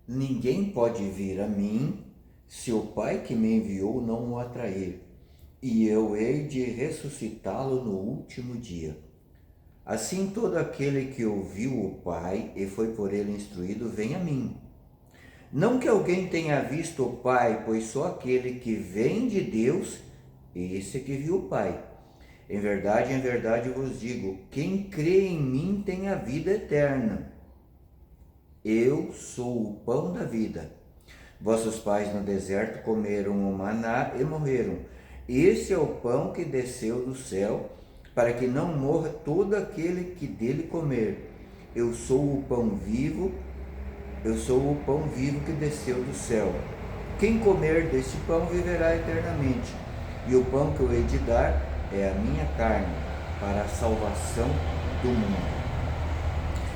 Ninguém pode vir a mim se o Pai que me enviou não o atrair, e eu hei de ressuscitá-lo no último dia. Assim todo aquele que ouviu o Pai e foi por ele instruído, vem a mim. Não que alguém tenha visto o Pai, pois só aquele que vem de Deus, esse que viu o Pai. Em verdade vos digo, quem crê em mim tem a vida eterna. Eu sou o pão da vida. Vossos pais no deserto comeram o maná e morreram. Esse é o pão que desceu do céu, para que não morra todo aquele que dele comer. Eu sou o pão vivo, eu sou o pão vivo que desceu do céu. Quem comer deste pão viverá eternamente. E o pão que eu hei de dar é a minha carne, para a salvação do mundo.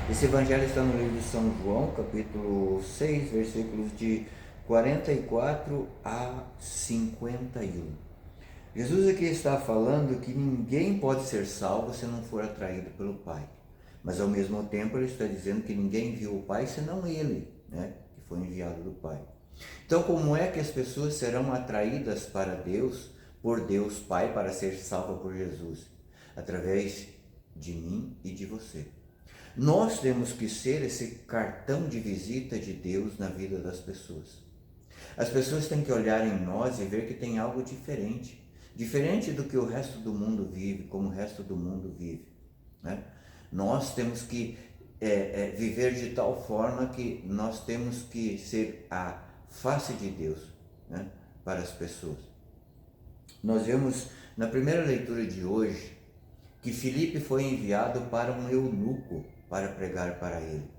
Esse evangelho está no livro de São João, capítulo 6, versículos de 44 a 51. Jesus aqui está falando que ninguém pode ser salvo se não for atraído pelo Pai. Mas ao mesmo tempo ele está dizendo que ninguém viu o Pai senão ele, né, que foi enviado do Pai. Então como é que as pessoas serão atraídas para Deus, por Deus Pai, para ser salvas por Jesus? Através de mim e de você. Nós temos que ser esse cartão de visita de Deus na vida das pessoas. As pessoas têm que olhar em nós e ver que tem algo diferente. Diferente do que o resto do mundo vive, como o resto do mundo vive, né? Nós temos que viver de tal forma que nós temos que ser a face de Deus, né, para as pessoas. Nós vemos na primeira leitura de hoje que Filipe foi enviado para um eunuco para pregar para ele.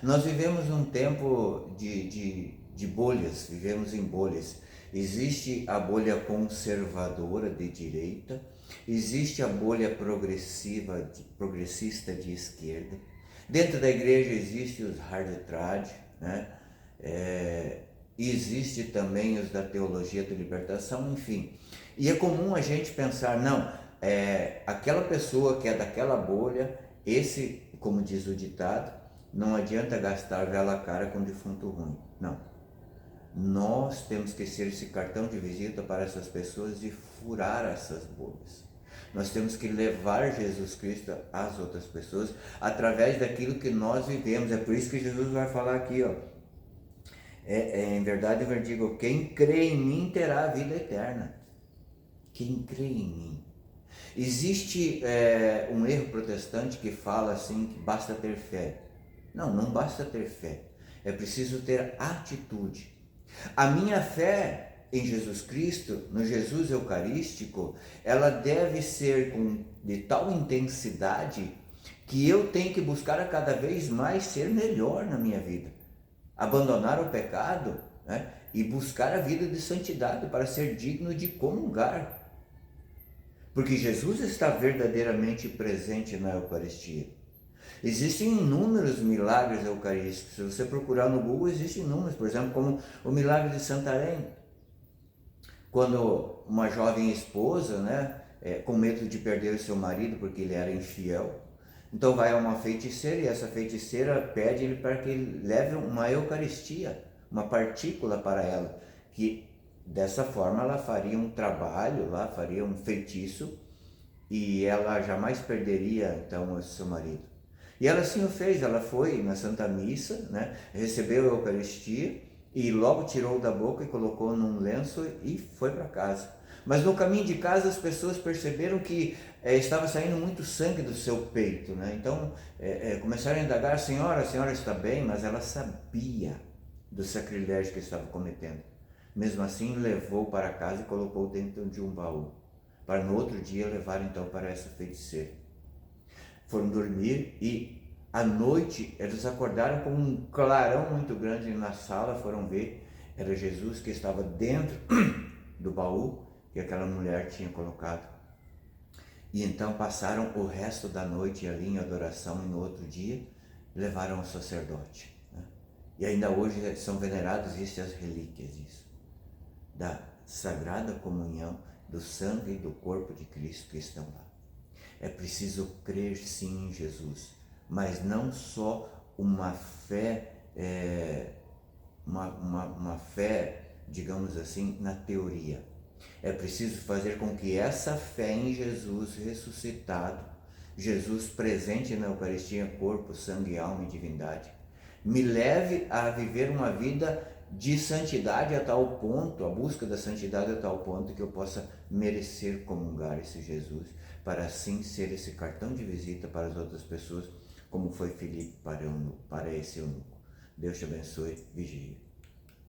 Nós vivemos num tempo de bolhas, vivemos em bolhas. Existe a bolha conservadora de direita, existe a bolha progressista de esquerda. Dentro da igreja existe os hard-trad, né? Existe também os da teologia da libertação, enfim. E é comum a gente pensar, não, aquela pessoa que é daquela bolha, esse, como diz o ditado, não adianta gastar vela cara com defunto ruim. Não. Nós temos que ser esse cartão de visita para essas pessoas e furar essas bolhas. Nós temos que levar Jesus Cristo às outras pessoas através daquilo que nós vivemos. É por isso que Jesus vai falar aqui, ó. Em verdade eu digo, quem crê em mim terá a vida eterna. Quem crê em mim. Existe um erro protestante que fala assim que basta ter fé. Não, não basta ter fé. É preciso ter atitude. A minha fé em Jesus Cristo, no Jesus Eucarístico, ela deve ser de tal intensidade que eu tenho que buscar a cada vez mais ser melhor na minha vida. Abandonar o pecado, né, e buscar a vida de santidade para ser digno de comungar. Porque Jesus está verdadeiramente presente na Eucaristia. Existem inúmeros milagres eucarísticos. Se você procurar no Google, existem inúmeros. Por exemplo, como o milagre de Santarém. Quando uma jovem esposa, né, com medo de perder o seu marido porque ele era infiel, então vai a uma feiticeira e essa feiticeira pede para que ele leve uma Eucaristia, uma partícula para ela, que dessa forma ela faria um trabalho lá, faria um feitiço e ela jamais perderia então o seu marido. E ela assim o fez, ela foi na Santa Missa, né, recebeu a Eucaristia e logo tirou da boca e colocou num lenço e foi para casa. Mas no caminho de casa as pessoas perceberam que estava saindo muito sangue do seu peito, né? Então começaram a indagar, a senhora está bem? Mas ela sabia do sacrilégio que estava cometendo. Mesmo assim levou para casa e colocou dentro de um baú, para no outro dia levar então para essa feiticeira. Foram dormir e à noite eles acordaram com um clarão muito grande na sala, foram ver, era Jesus que estava dentro do baú que aquela mulher tinha colocado. E então passaram o resto da noite ali em adoração e no outro dia levaram ao sacerdote, né? E ainda hoje são venerados, existem as relíquias disso, da Sagrada Comunhão, do sangue e do corpo de Cristo que estão lá. É preciso crer sim em Jesus, mas não só uma fé uma fé, digamos assim, na teoria. É preciso fazer com que essa fé em Jesus ressuscitado, Jesus presente na Eucaristia, corpo, sangue, alma e divindade, me leve a viver uma vida de santidade a tal ponto, a busca da santidade a tal ponto que eu possa merecer comungar esse Jesus, para assim ser esse cartão de visita para as outras pessoas, como foi Filipe para esse eunuco. Deus te abençoe, vigie.